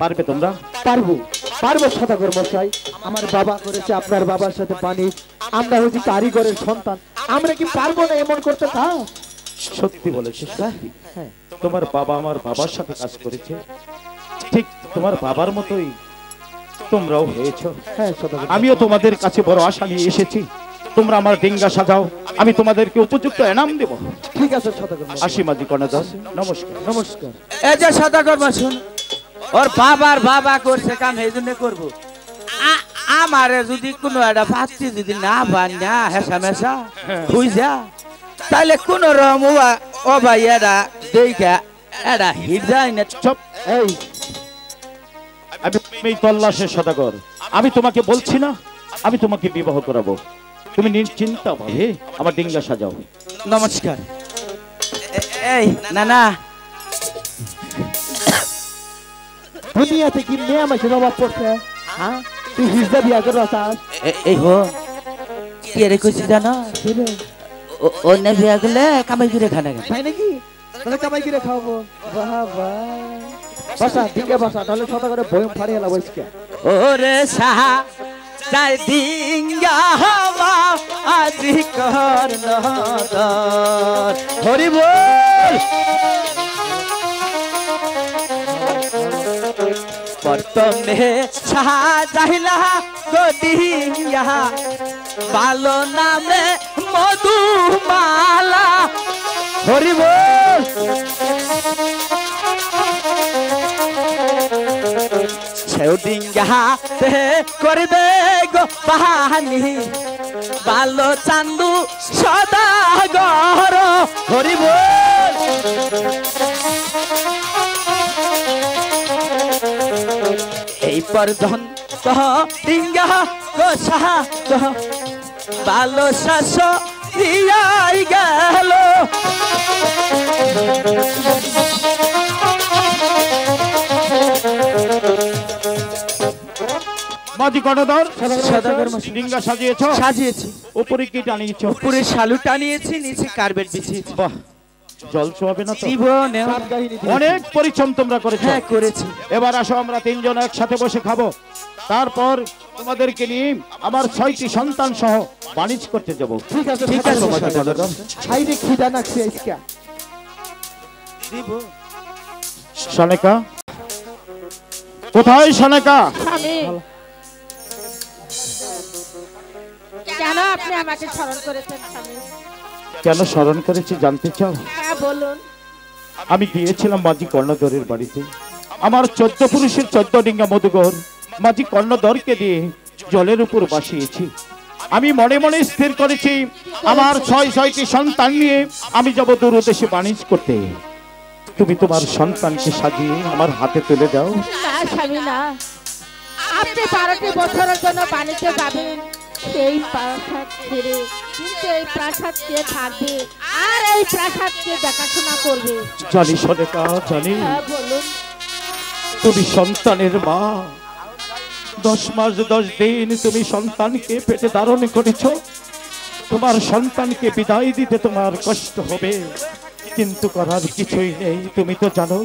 পারবে তোমরা? পারবো পারবো সদাগর মশাই। আমার বাবা করেছে আপনার বাবার সাথে পানি, আমরা হচ্ছি কারিগরের সন্তান, আমরা কি পারবো না এমন করতে? তা সত্যি বলেছে। হ্যাঁ, তোমার বাবা আমার বাবার সাথে কাজ করেছে, ঠিক তোমার বাবার মতোই তোমরাও হয়েছ। হ্যাঁ সদাগর, আমিও তোমাদের কাছে বড় আশা নিয়ে এসেছি। তোমরা আমার ডিঙ্গা সাজাও, আমি তোমাদেরকে উপযুক্ত এনাম দেব। ঠিক আছে সদাগর মশাই। আসি মাঝি কর্ণধর, নমস্কার। নমস্কার। এই যে সদাগর বসুন, ওর বাবার বাবা করছে কাম এই জন্য করবো। আমারে যদি কোনো একটা পাত্রী যদি না পান না হেসা মেসা বুঝা, তাহলে কোন রকম ও ভাই এরা দেখা এরা হিজাই না। চুপ। এই আমি তল্লাশের সদাগর, আমি তোমাকে বলছি না আমি তোমাকে বিবাহ করাবো। তুমি নিশ্চিন্তা ভাবে আমার ডিঙ্গা সাজাও। নমস্কার। এই না না, দুনিয়াতে কি মেয়ে আমাকে অভাব পড়ছে? হ্যাঁ, তুই হিজদা বিয়া করে আসাস? এই হো কি রে কইছি জানো, ও নে বিয়া গেলে কামাই করে খানা গেল তাই নাকি? তাহলে কামাই করে খাওয়াবো। বাবা বাসা দিকে বাসা, তাহলে সদাগরে বয়ম ফাড়ি এলা বসকে। ওরে সাহা যাই ডিঙ্গা হওয়া আজি কর্ণধর। হরি বল। প্রথমে সাজাইলা গদিয়া ভালো নামে মধুমালা। হরি বল। সেও ডিঙ্গাতে করবে গো পাহানি ভালো চান্দু সদাগর। হরি বল। এই পর্যন্ত ডিঙ্গা গো সাহা ভালো শাস দিয়াই গেল। মাঝি কর্ণধর, সদাগর ডিঙ্গা সাজিয়েছ? সাজিয়েছি। উপরে কি টানিয়েছ? উপরে শালু টানিয়েছি, নিচে কার্পেট বিছিয়েছি। বাহ, জল ছোঁয়াবে না তো? জীবনে অনেক পরিশ্রম তোমরা করেছো। হ্যাঁ করেছি। এবার আসো আমরা তিনজন একসাথে বসে খাবো, তারপর তোমাদেরকে নিয়ে আমার 6টি সন্তান সহ বাণিজ্য করতে যাব। ঠিক আছে ঠিক আছে মাঝি কর্ণধর। হাইরে খিদা নাকছে আজকে। সনেকা কোথায়? সনেকা, স্বামী, কেন আপনি আমাকে স্মরণ করেছেন স্বামী? কেন স্মরণ করেছি জানতে চাও? হ্যাঁ বলুন। আমি গিয়েছিলাম মাঝি কর্ণধরের বাড়িতে। আমার 14 পুরুষের 14 ডিঙ্গা মধুকর মাঝি কর্ণধরকে দিয়ে জলের উপর বাসিয়েছি। আমি মনে মনে স্থির করেছি আমার 6টি সন্তান নিয়ে আমি যাব দূরদেশে বাণিজ্য করতে। তুমি তোমার সন্তানকে সাজিয়ে আমার হাতে তুলে দাও। না স্বামী না, আপনি 12টি বছরের জন্য বাণিজ্যে যাবেন, সেই প্রাসাদ ছেড়ে কিন্তু এই প্রাসাদ কে থাকবে আর এই প্রাসাদকে দেখাশোনা করবে? জানি সনেকা, জানি হ্যাঁ বলুন। তুমি সন্তানের মা। 10 মাস 10 দিন তুমি সন্তানকে পেটে ধারণ করেছ। তোমার সন্তানকে বিদায় দিতে তোমার কষ্ট হবে, কিন্তু করার কিছুই নেই। তুমি তো জানো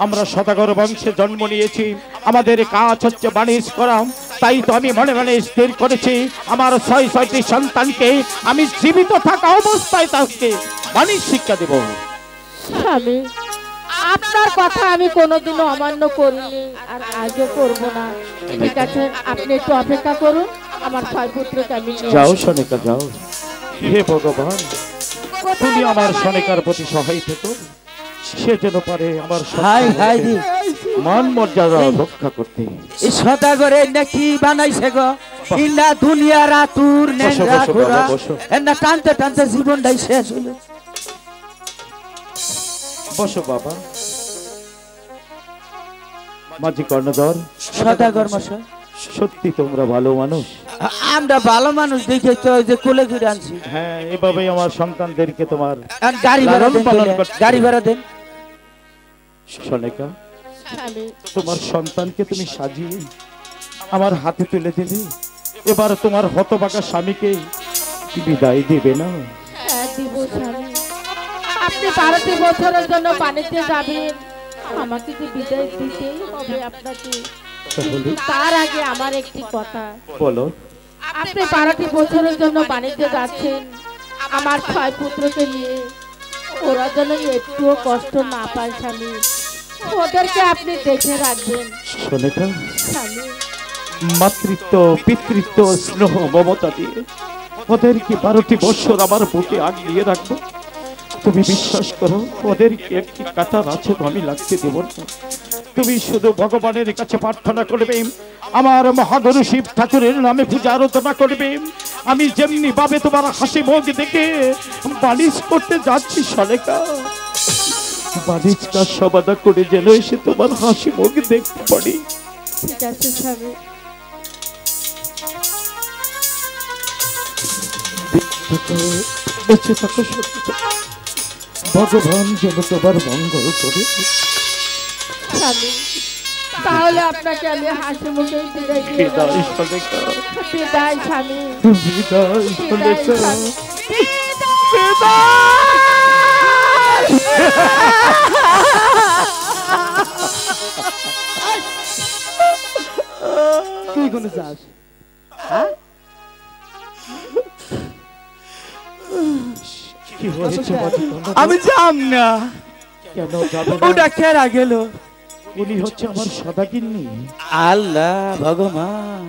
আমরা সদাগর বংশে জন্ম নিয়েছি, আমাদের কাজ হচ্ছে বাণিজ্য করা। তাই তো আমি মনে মনে স্থির করেছি আমার 6টি সন্তানকে আমি জীবিত থাকা অবস্থায় তাকে বাণিজ্য শিক্ষা দেব। স্বামী, আপনার কথা আমি কোনোদিনও অমান্য করিনি আর আজও করব না। ঠিক আছে, আপনি একটু অপেক্ষা করুন, আমার 6 পুত্রকে আমি নিয়ে যাও আসবো। সনেকা যাও। হে ভগবান, তুমি আমার সনেকার প্রতি সহায় থেকো, সে যেন পারে আমার হাই হাই রে, মান মর্যাদা রক্ষা করতে। এই সদাগরে নাকি বানাইছে গো ইন্না দুনিয়ার আতুর নেংরা বসো, ঘোড়া, বাবা, বসো। এন্না টানতে টানতে জীবনটাই শেষ হলো। বসো বাবা। মাঝি কর্ণধর, সদাগর মশাই, সত্যি তোমরা ভালো মানুষ। আমরা ভালো মানুষ দেখে তো ওই যে কোলে করে আনছি। হ্যাঁ, এভাবেই আমার সন্তানদেরকে তোমার আর গাড়ি ভাড়া লালন দেন, পালন বলে। করতে গাড়ি ভাড়া দেন। সনেকা, স্বামী, তোমার সন্তানকে তুমি সাজিয়ে আমার হাতে তুলে দিলে, এবার তোমার হতভাগা স্বামীকে বিদায় দিবে না? হ্যাঁ দিব স্বামী। আপনি 12টি বছরের জন্য বাণিজ্যে যাবেন, আমাকে যে বিদায় দিতেই হবে আপনাকে। তাহলে তার আগে আমার একটি কথা, বলো। আপনি 12টি বছরের জন্য বাণিজ্যে যাচ্ছেন আমার 6 পুত্রকে নিয়ে। ওরা যেন একটুও কষ্ট না পায় স্বামী, ওদেরকে আপনি দেখে রাখবেন সোনেকা, স্বামী। মাতৃত্ব পিতৃত্ব স্নেহ মমতা দিয়ে ওদেরকে 12টি বছর আমার বুকে আগলিয়ে রাখবো। তুমি বিশ্বাস করো, ওদেরকে একটি কাটার আছে আমি লাগতে দেব না। তুমি শুধু ভগবানের কাছে প্রার্থনা করবে, আমার মহাগুরু শিব ঠাকুরের নামে পূজা আরাধনা করবে। আমি যেমনি ভাবে তোমার হাসি মুখ দেখে বালিশ করতে যাচ্ছি সোনেকা, বালিশ কাজ সমাধা করে যেন এসে তোমার হাসি মুখ দেখতে পারি। ঠিক আছে স্বামী। বেঁচে থাকো সত্য, ভগবান যেন তোমার মঙ্গল করে। স্বামী, তাহলে আপনাকে আমি হাসি মুখে বিদায় দিয়ে দেব। বিদায় সোনেকা, বিদায় স্বামী, বিদায় বিদায় সোনেকা। স্বামী। তুই কোন যাস? কি হয়েছে মাঝিকন্যা? আমি যাম না। কেন যাবে না? ওটা কেরা গেল? উনি হচ্ছে আমার সদাগিন্নি। আল্লাহ ভগবান,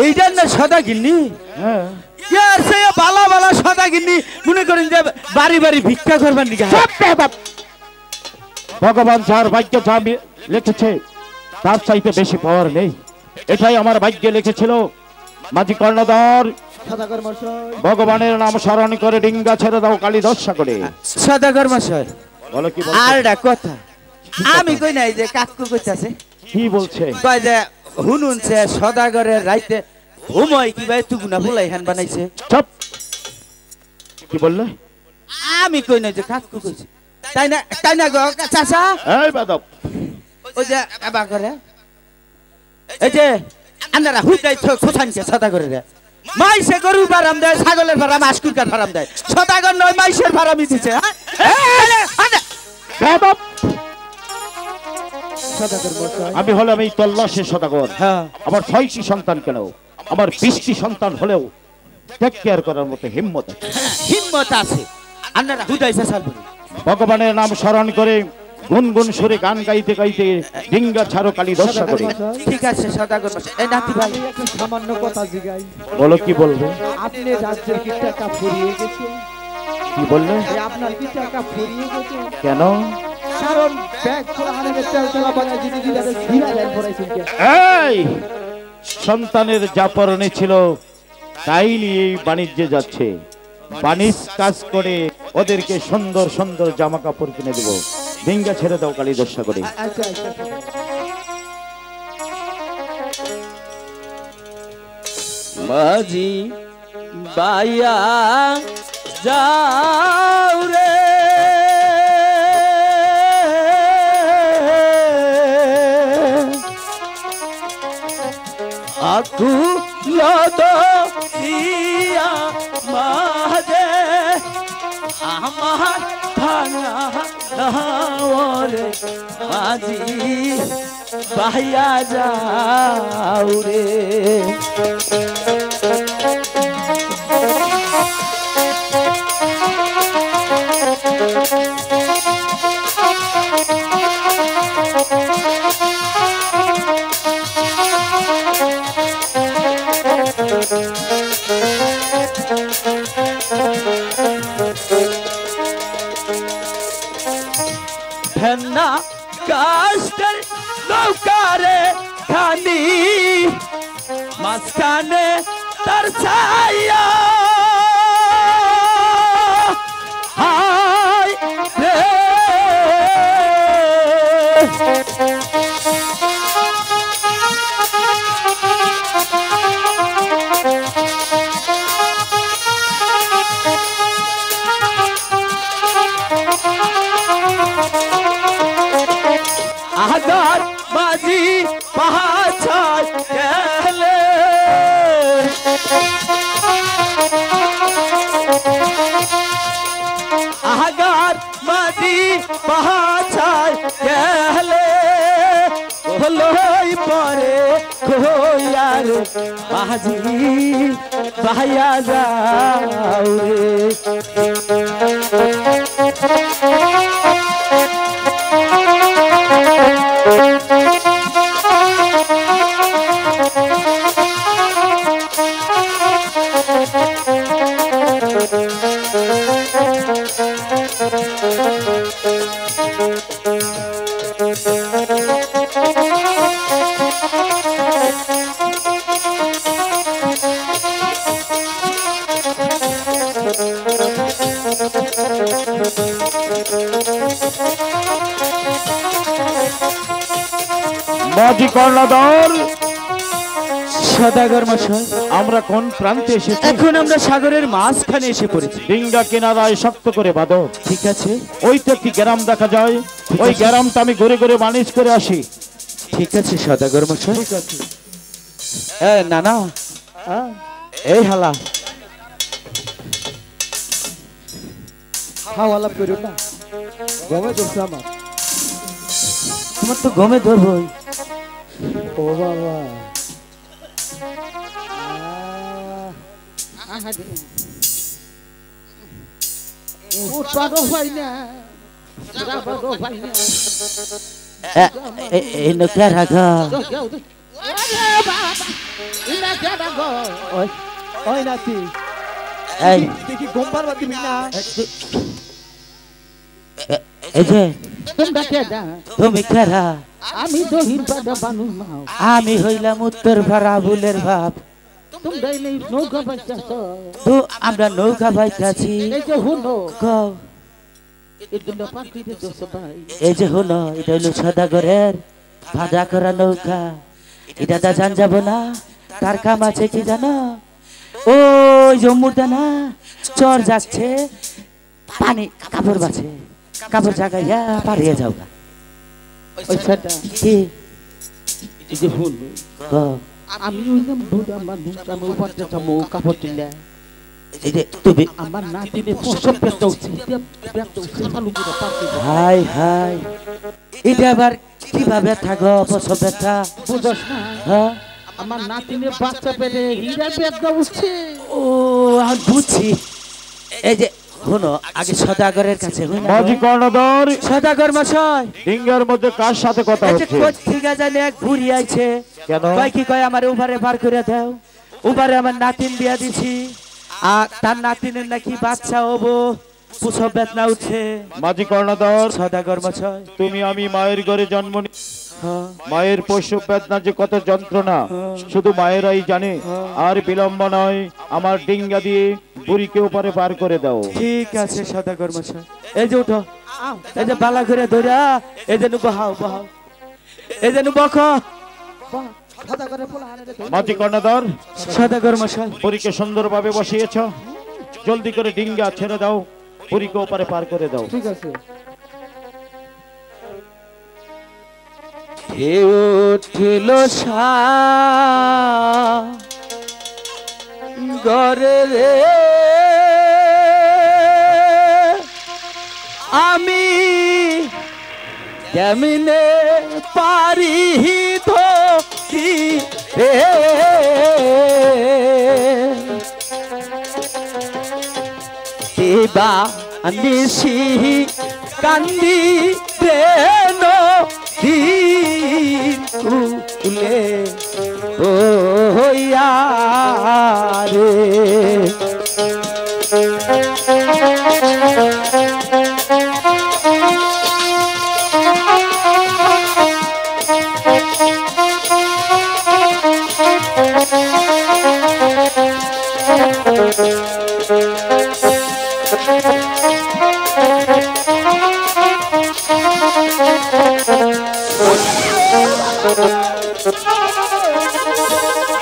এইটার না সদা গিন্নি? হ্যাঁ, ইয়ার সে বালা বালা সদা গিন্নি মনে করেন যে বাড়ি বাড়ি ভিক্ষা করবার নিকা। ভগবান যার ভাগ্যে যা লিখেছে তার চাইতে বেশি পাওয়ার নেই। এটাই আমার ভাগ্যে লিখেছিল। মাঝি কর্ণধর, সদাগর মশাই, ভগবানের নাম স্মরণ করে ডিঙ্গা ছেড়ে দাও কালী দশা করে। সদাগর মশাই, বলো কি আর বলছে? একটা কথা আমি কই নাই যে কাকু কইতাছে, কি বলছে? কয় যে হুনুন সে সদাগরের রাইতে ঘুমই কি ভাই তুগুনা ফুলাই হান বানাইছে। চুপ! কি বললে? আমি কই নাই যে কাকু কইছে। তাই না গো চাচা? এই বাদব, ওই যে এবা করে এই যে আপনারা হুইটাই খোসানছে সদাগরের মাইসে গরুর ফারাম দেয়, ছাগলের ফারাম, আশকুরকার ফারাম দেয়। সদাগর নয় মাইসের ফারামই দিছে। বাদব! সদাগর মশাই, আমি হলাম এই তল্লাশের সদাগর। হ্যাঁ, আমার 6টি সন্তান কেন, আমার 20টি সন্তান হলেও টেক কেয়ার করার মতো হিম্মত আছে। হিম্মত আছে। আপনারা হুদাইছে সালবো ভগবানের নাম স্মরণ করে গুনগুন সুরে গান গাইতে গাইতে ডিঙ্গা ছাড়ো কালী দশা সদাগর করে। মশাই, ঠিক আছে সদাগর মশাই। এই নাতি ভাই, আমি একটা সামান্য কথা জিগাই। বলো কি বলবে? আপনি রাজ্যের কি টাকা ফুরিয়ে গেছে? কি বললে? আপনার কি টাকা ফুরিয়ে গেছে? কেন? কারণ ব্যাগ করে আনবে তেল তেলা বানায় দিদি দিদারে ঝিরা লাইন পড়াইছেন কে? এই সন্তানের যা পরনে ছিল তাই নিয়ে এই বাণিজ্যে যাচ্ছে। বাণিজ্য কাজ করে ওদেরকে সুন্দর সুন্দর জামা কাপড় কিনে দেবো। ডিঙ্গা ছেড়ে দাও কালী দশা করে। আচ্ছা আচ্ছা, মাঝি বাইয়া যাও রে আকু লদ দিয়া মাঝে আমার ভাঙা রে মাঝি বাইয়া যাও রে। ফেন্না কাস্টের নৌকারে খানি মাঝখানে তার ছায়া হায় রে। আগার মাঝি পাহাড় গেলে আগার মাঝি পাহাড় গেলে পরে কইয়ার বাজি ভাইয়া যাও মাঝি কর্ণধর, সদাগর মশাই আমরা কোন প্রান্তে এসেছি? এখন আমরা সাগরের মাঝখানে এসে পড়েছি। ডিঙ্গা কিনারায় শক্ত করে বাঁধো। ঠিক আছে, ওই তো একটি গ্রাম দেখা যায়, ওই গ্রামটা আমি ঘুরে ঘুরে বানিজ করে আসি। ঠিক আছে সদাগর মশাই। ঠিক আছে না না, এই হালা হাওয়ালা করো না, গমে ধরছে আমার। তোমার তো গমে ধরবই। ও বাবা উৎপাদন হয় না, এই নকিয়া রাখা ওই নাতি এই দেখি গম পারবা তুমি না। এই যে তোমরা কেডা? তুমি কারা? আমি দহির পাড়া বানু মাও। আমি হইলাম উত্তর পাড়া বুলের বাপ। তোমরা এই নৌকা বাইতেছ। তো আমরা নৌকা বাইতেছি। এই যে হুনো, কও, এই দুটো পাখি দিতেছ ভাই। এই যে হলো, এটা হলো সদাগরের ভাড়া করা নৌকা। এটা দা জান যাব না, তার কাম আছে কি জানো? ওই জম্মুরদা না চর যাচ্ছে, পানি কাপড় বাছে, কাপড় জাগাইয়া পারিয়ে যাও না। ওই সেটা কি এই যে হুনো, কও, আমি হইলাম বুড়া মানুষ, আমি উপাতে যাবো কাপড় দিলে। এই যে তুমি আমার নাতিনে প্রসব পেতে উঠছে, পেতে উঠছে চালু করে পাখি। হাই হাই, এটা আবার কিভাবে থাকো প্রসব ব্যথা? বুঝছ না, হ্যাঁ, আমার নাতিনে বাচ্চা পেলে হীরা পেতে উঠছে। ও আমি বুঝছি। এই যে শোনো, আগে সদাগরের কাছে মাঝি কর্ণধর, সদাগর মশাই, ডিঙ্গার মধ্যে কার সাথে কথা হচ্ছে? ঠিক আছে, এক ঘুরি আইছে। কেন? কয় কি কয় আমার উবারে পার করে দাও, উবারে আমার নাতিন বিয়া দিছি, আর তার নাতিনের নাকি বাচ্চা হবো, প্রসব বেদনা উঠছে। মাঝি কর্ণধর, সদাগর মশাই, তুমি আমি মায়ের ঘরে জন্ম নি, হ্যাঁ, মায়ের প্রসব বেদনা যে কত যন্ত্রণা শুধু মায়েরাই জানে। আর বিলম্ব নয়, আমার ডিঙ্গা দিয়ে বুড়িকে ওপারে পার করে দাও। ঠিক আছে সদাগর মশাই। এই যে উঠো, এই যে বালা করে ধরা, এই যে বহাও বহাও, এই যে বক। মাঝি কর্ণধর, সদাগর মশাই, বুড়িকে সুন্দরভাবে বসিয়েছ, জলদি করে ডিঙ্গা ছেড়ে দাও, বুড়িকে ওপারে পার করে দাও। ঠিক আছে হে উঠিল সাগরে রে, আমি কেমনে পারি ধরি রে, দেবা নিশি কান্দি প্রেম কুলে ও হইয়া রে।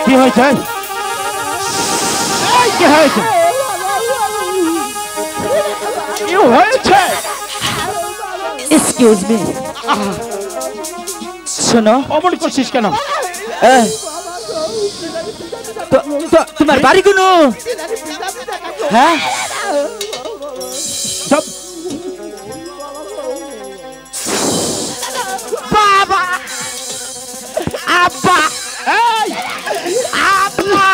কি হয়েছে? কি হয়েছে? কি হয়েছে? এক্সকিউজ মি, শোনো, অমন করছিস কেন? তোমার বাড়ি কোন? হ্যাঁ, সব বাবা আব্বা এই আব্বা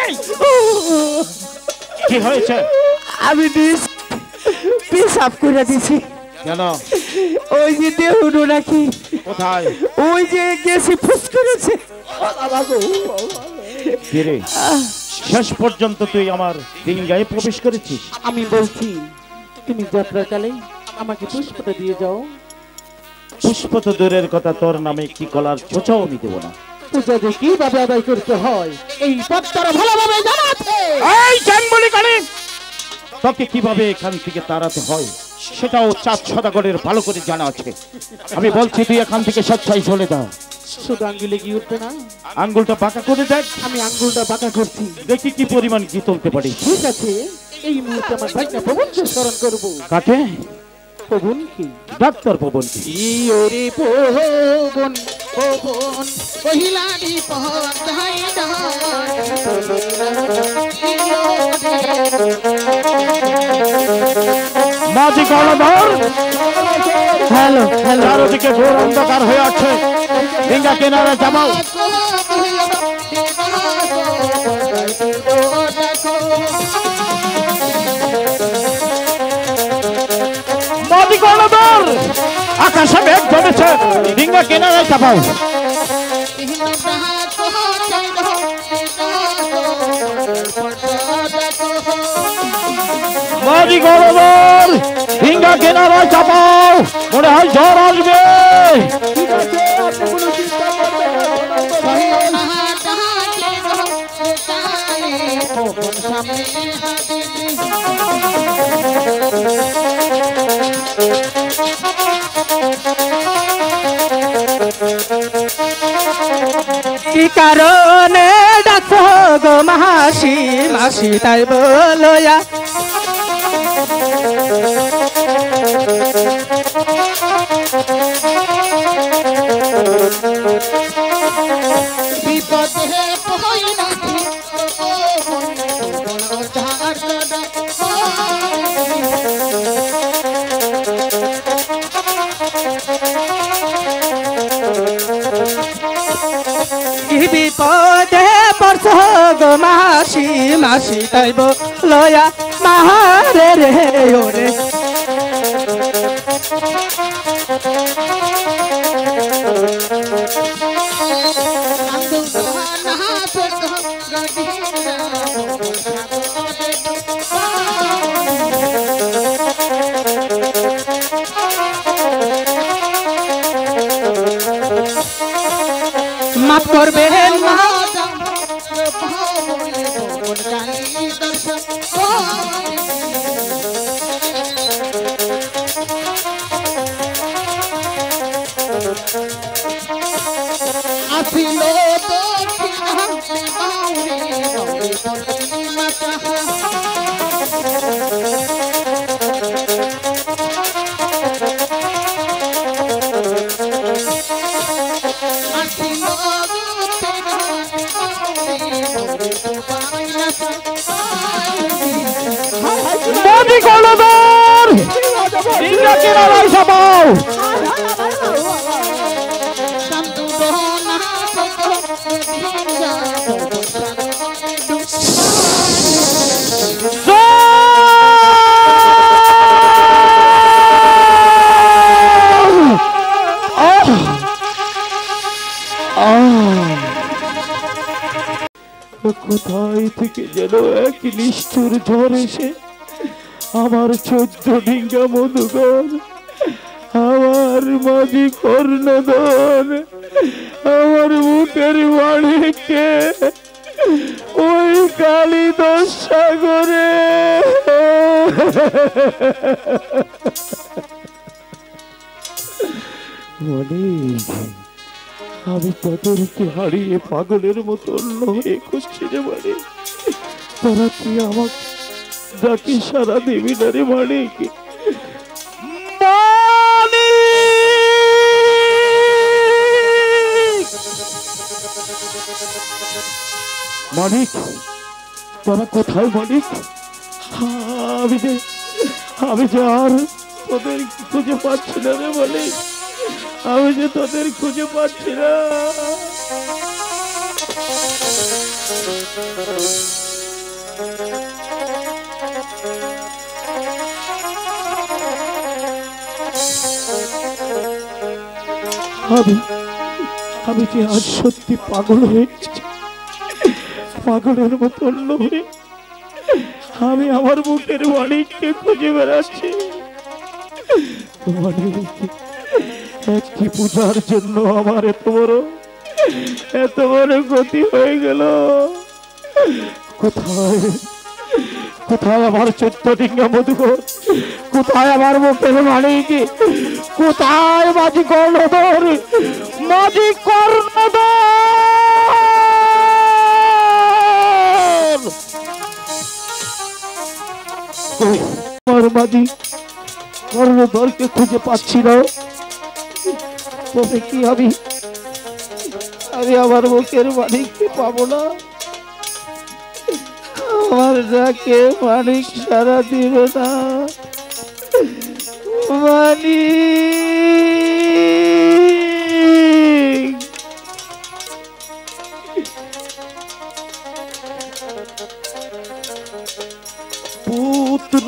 এই কি হয়েছে? আমি পেশাব করে দিছি। কেন? ওই যে দেহুনো নাকি কোথায়? ওই যে গেছি ফুস করেছে। কিরে শেষ পর্যন্ত তুই আমার ডিঙ্গায় প্রবেশ করেছিস? আমি বলছি তুমি যাত্রাকালে আমাকে পুষ্পটা দিয়ে যাও। পুষ্প তো দূরের কথা, তোর নামে কি কলার চোচাও আমি দেবো না। পূজা যে কিভাবে আদায় করতে হয় এই পথ তারা ভালোভাবে জানা আছে। এই জানবলি কালী, তোকে কিভাবে এখান থেকে তাড়াতে হয় সেটাও চাঁদ সদাগরের ভালো করে জানা আছে। আমি বলছি তুই এখান থেকে স্বেচ্ছায় চলে দাও। শুধু আঙ্গুলে গিয়ে উঠবে না, আঙ্গুলটা বাঁকা করে দেখ, আমি আঙ্গুলটা বাঁকা করছি। দেখি কি পরিমাণ কি তুলতে পারি। ঠিক আছে, এই মুহূর্তে আমার ভাইটা পবনকে স্মরণ করবো। কাকে? পবন কি? ডাক্তার পবন কি? ওরে পবন পবন কহিলানি পহাই মাঝি গলাধর, হ্যালো হ্যালো, চারদিকে ঘোর অন্ধকার হয়ে আছে, ডিঙ্গা কিনারে যাবাও। মাঝি গলাধর, আকাশে মেঘ জমেছে, ডিঙ্গা কিনারে যাবাও। মাঝি গলাধর, ডিঙ্গা কিনারে যাবাও, মনে হয় ঝড় আসবে। ঠিক আছে, আপনি কোনো চিন্তা করবেন না। কি কারণে ডাকো গো মাসি মাসি তাই বলয়া বিপদে পয়না কি বিপদে পড়ছ গো মাসি মাসি তাই বলয়া মাহারে রে ওরে মাফ করবেন মা আসিল মাঝি গলাধর, ডিঙ্গা কিনারে যাবাও। কোথায় থেকে যেন এক নিষ্ঠুর ঝড় এসে আমার 14 ডিঙ্গা মধুকর, আমার মাঝি কর্ণধর, আমার মুখের মানিককে ওই কালিদাস সাগরে মানিক, আমি তোদেরকে হারিয়ে পাগলের মতো হয়ে খুঁজছি রে মানিক। তারা কি আমাকে ডাকি সারা দেবী না রে মানিক? মানিক, তোরা কোথায় মানিক? আমি যে আর তোদের খুঁজে পাচ্ছি না রে বলি, আমি যে তোদের খুঁজে পাচ্ছি না। আমি যে আজ সত্যি পাগল হয়েছি, পাগলের মতো অন্য হয়ে আমি আমার বুকের মানিককে খুঁজে বেড়াচ্ছি। একটি পূজার জন্য আমার এত বড় ক্ষতি হয়ে গেল। কোথায় কোথায় আমার 14 ডিঙ্গা মধুকর, কোথায় আমার মুখের মানিক, কোথায় মাঝি কর্ণধর, মাঝি কর্ণধর, আমার মাঝি কর্ণধরকে খুঁজে পাচ্ছি না। তবে কি আমি আমার মুখের মানিককে পাবো না? আমার ডাকে মানিক সারা দিবে না। মানিক, পুত্র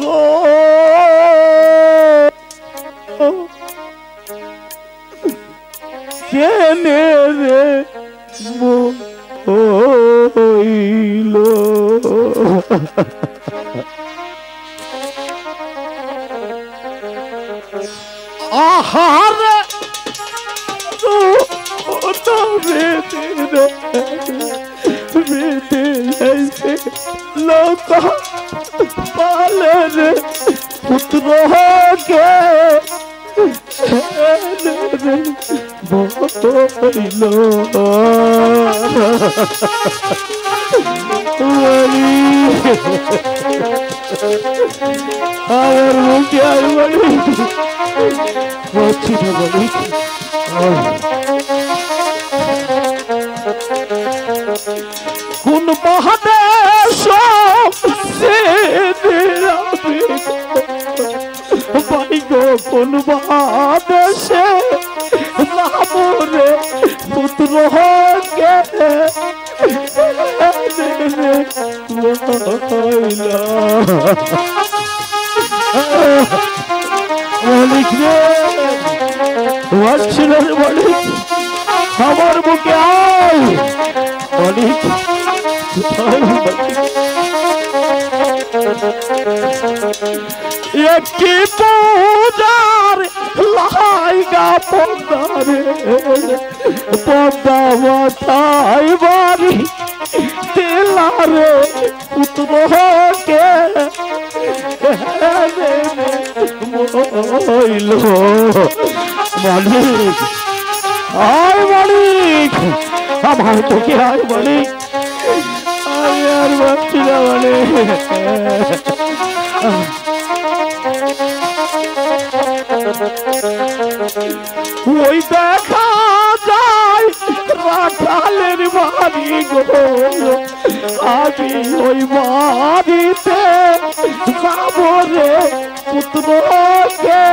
কেনে রে হইল, আহার বেদে লোক পালন পুত্র কে বইল। আমার মুখে আর বলি বলছি না বলি, কোন মহাদেশ ভাই গো, কোন মহাদেশে রামরে পুত্র কে মালিক রে, মালিক আমার বুকে আয় মালিক। একটি পূজার লাইগা পদ্মারে পদ্মা মাথায় বাড়ি দিলারে পুত্র কে মইল। মালিক আয় মালিক, আমার তোকে আয় মালিক, আমি আর ভাবছি না মালিক। ওই দেখা যায় রাখালের বাড়ি গো, আমি ওই বাড়িতে যাবো রে পুত্র কে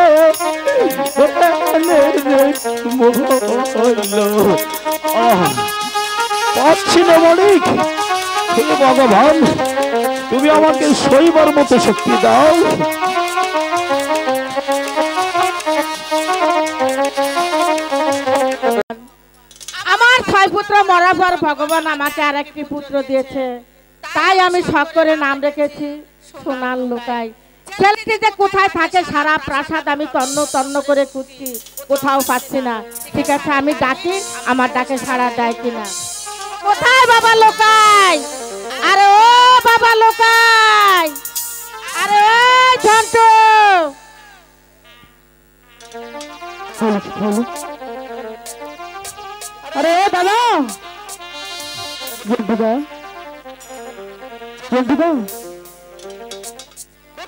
পাচ্ছি না মালিক। হে ভগবান, তুমি আমাকে সইবার মতো শক্তি দাও। আমার 6 পুত্র মরার পর ভগবান আমাকে আর একটি পুত্র দিয়েছে, তাই আমি শখ করে নাম রেখেছি সোনার লোকাই। ছেলেটি যে কোথায় থাকে সারা প্রাসাদ আমি তন্ন তন্ন করে খুঁজছি, কোথাও পাচ্ছি না। ঠিক আছে, আমি ডাকি, আমার ডাকে সাড়া দেয় কিনা। কোথায় বাবা লোকাই? আরে ও বাবা লোকাই, আরে ও ঝন্টু, আরে দাদা, দাদা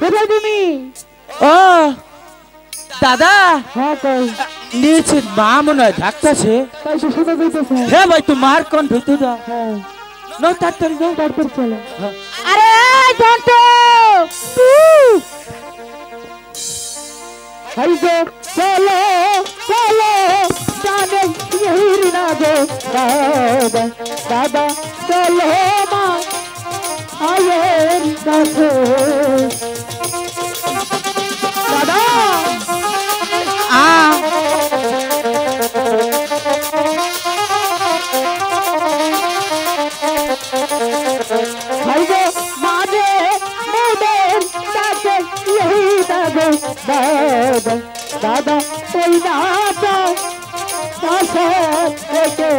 কোথায় তুমি? ও দাদা, হ্যাঁ কই নিচে মা মনে হয় ডাকতেছে। তাই শোনা যাইতেছে। হ্যাঁ ভাই, তোমার কোন ঢুকতে দাও। হ্যাঁ নো তাড়াতাড়ি নো। তারপর চলো। আরে ঝন্টু, हाय गो चलो चलो जाने यही ना गो दादा दादा चलो माँ आये दादा दादा हाय गो माने मोदे दादा यही दादा दादा दादा कोई दादा दादा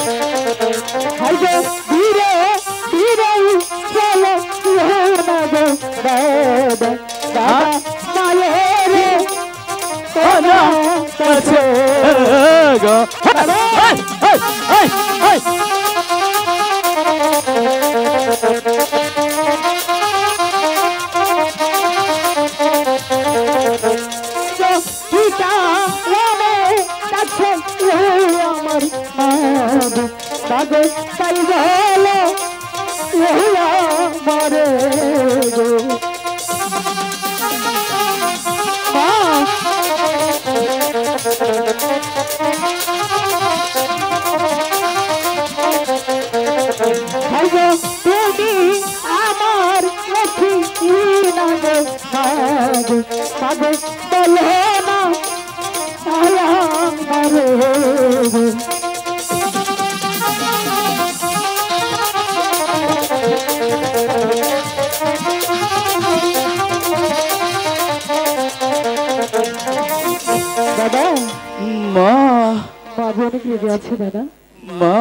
हाय गो धीरे धीरे चलो यही दादा दादा दादा माये रे ओना কাছে গো আমার দাদা তাই বলো মারে গো তুমি আমার লক্ষ্মী নাগো মাগো মাগো বলো না মারে গো দাদা মা বাবু অনেক রেগে আছে দাদা মা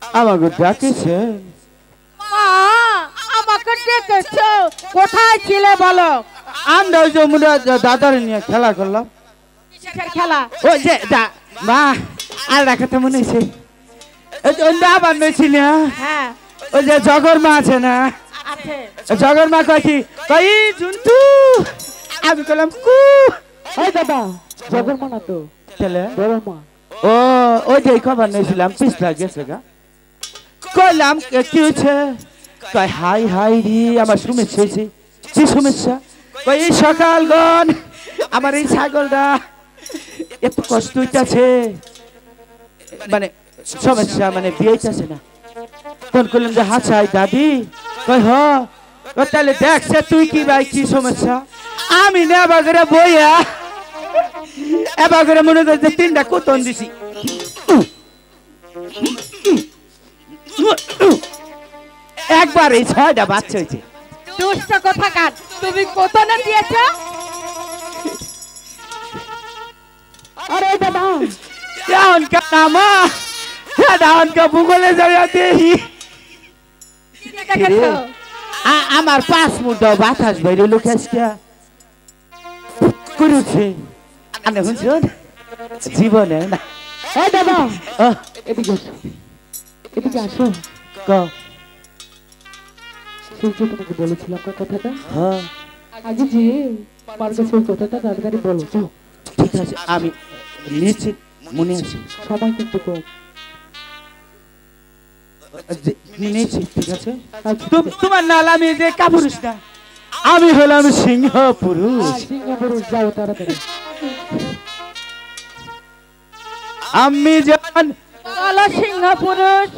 আমাকে ডাকেছে আমাকে ডেকেছো কোথায় ছিলে বলো আমরা ওই যে দাদার নিয়ে খেলা করলাম কিসের খেলা ওই যে মা আর রাখাতে মনে হয়েছে আবার মেছি না হ্যাঁ ওই যে জগর মা আছে না আছে জগর মা কয় কি কই জুন্টু আমি কলাম কু এই দাদা জগর মা না তো চলে বড় মা ও ওই যে খবর নিয়েছিলাম পিছলা গেছে গা কইলাম কি হয়েছে কয় হাই হাই রি আমার সমস্যা হয়েছে কি সমস্যা কই এই সকালগণ আমার এই ছাগলটা এত কষ্ট হইতাছে মানে সমস্যা মানে বিয়ে হইতাছে না ফোন করলাম যে হাসাই দাদি কই হ তাহলে দেখছে তুই কি ভাই কি সমস্যা আমি না এবার করে বইয়া এবার করে মনে করছে 3টা কোতন দিছি একবার এই 6টা বাচ্চা হয়েছে দুষ্ট কোথাকার তুমি কোতনে দিয়েছো আরে দাদা এখন কা নামা এখন কা ভূগোলে যাইয়া দেখি দেখেছো আমার 5 মুঠ বাতাস বাইরে লুকাইছে করুছে আনে শুনছুন জীবনে না এই দাদা আহ, এদিকে আসো এদিকে আসো ক সেই যে তোমাকে বলেছিলাম না কথাটা হ্যাঁ আগে যে আমার কাছে ওই কথাটা তাড়াতাড়ি বলো তো ঠিক আছে আমি নিশ্চিত মনে আছে সময় কিন্তু কম নিশ্চিত ঠিক আছে আচ্ছা, তোমার নাল আমি যে কাপুরুষ না আমি হলাম সিংহ পুরুষ সিংহ পুরুষ যাও তাড়াতাড়ি আমি যখন বলো সিংহ পুরুষ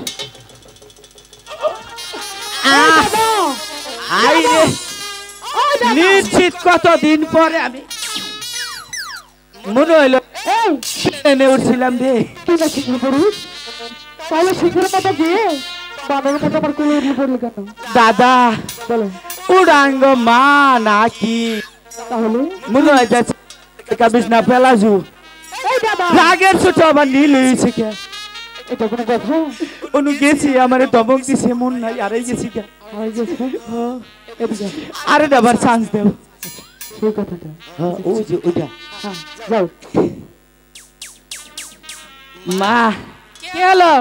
আই রে নিশ্চিত কতদিন পরে আমি মনে হইলো ট্রেনে উঠছিলাম রে তুই না সিংহ পুরুষ তাহলে সিংহের মতো গিয়ে বানরের মতো আমার কোলে উঠে পড়লো কেন দাদা বলো উড়াঙ্গ মা নাকি তাহলে মনে হয় যাচ্ছে কাবিস না পেলাজু এই দাদা রাগের ছোট আবার নীল হয়েছে কে এটা কোনো কথা অনু গেছি আমারে দমক দিছে মন নাই আরেই গেছি কে হয়ে গেছে এদিকে আসো। আরে আবার চান্স দেব সেই কথাটা হ্যাঁ ওই যে ওইটা হ্যাঁ যাও মা কি হলো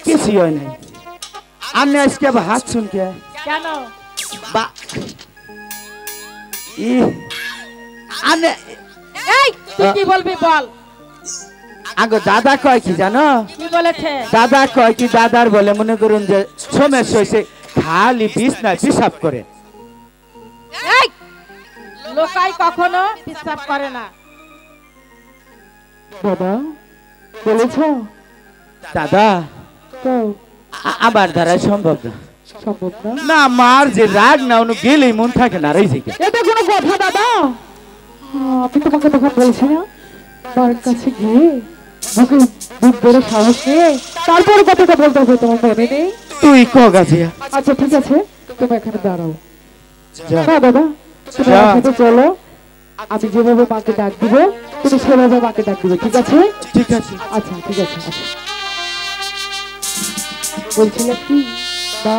কিছুই হয় নাই আমি আজকে আবার হাত শুনকে কেন বা ই আমি এই তুই কি বলবি বল। আগে দাদা কয় কি জানো, কি বলেছে? দাদা কয় কি, দাদার বলে মনে করুন যে সমস্যা হয়েছে, খালি বিছনায় পিসাব করে। এই লোকাই কখনো বিশ্বাস করে না। দাদা বলেছো? দাদা তো আমার দ্বারা সম্ভব না। সম্ভব না? না আমার যে রাগ না অনু গেলেই মন থাকে না রে থেকে। এটা কোনো কথা দাদা? আমি তোমাকে তখন বলছি না তার কাছে গিয়ে বুকে বুক ভরে সাহস নিয়ে তারপরে কথাটা বলতে হবে, তোমার মনে নেই? তুই কগাছিয়া আচ্ছা ঠিক আছে, তুমি এখানে দাঁড়াও। যা। না দাদা, তুমি যা। আমার সাথে চলো। আমি যেভাবে মাকে ডাক দিব তুমি সেভাবে মাকে ডাক দিবে, ঠিক আছে? ঠিক আছে। আচ্ছা ঠিক আছে। বলছিলাম কি, মা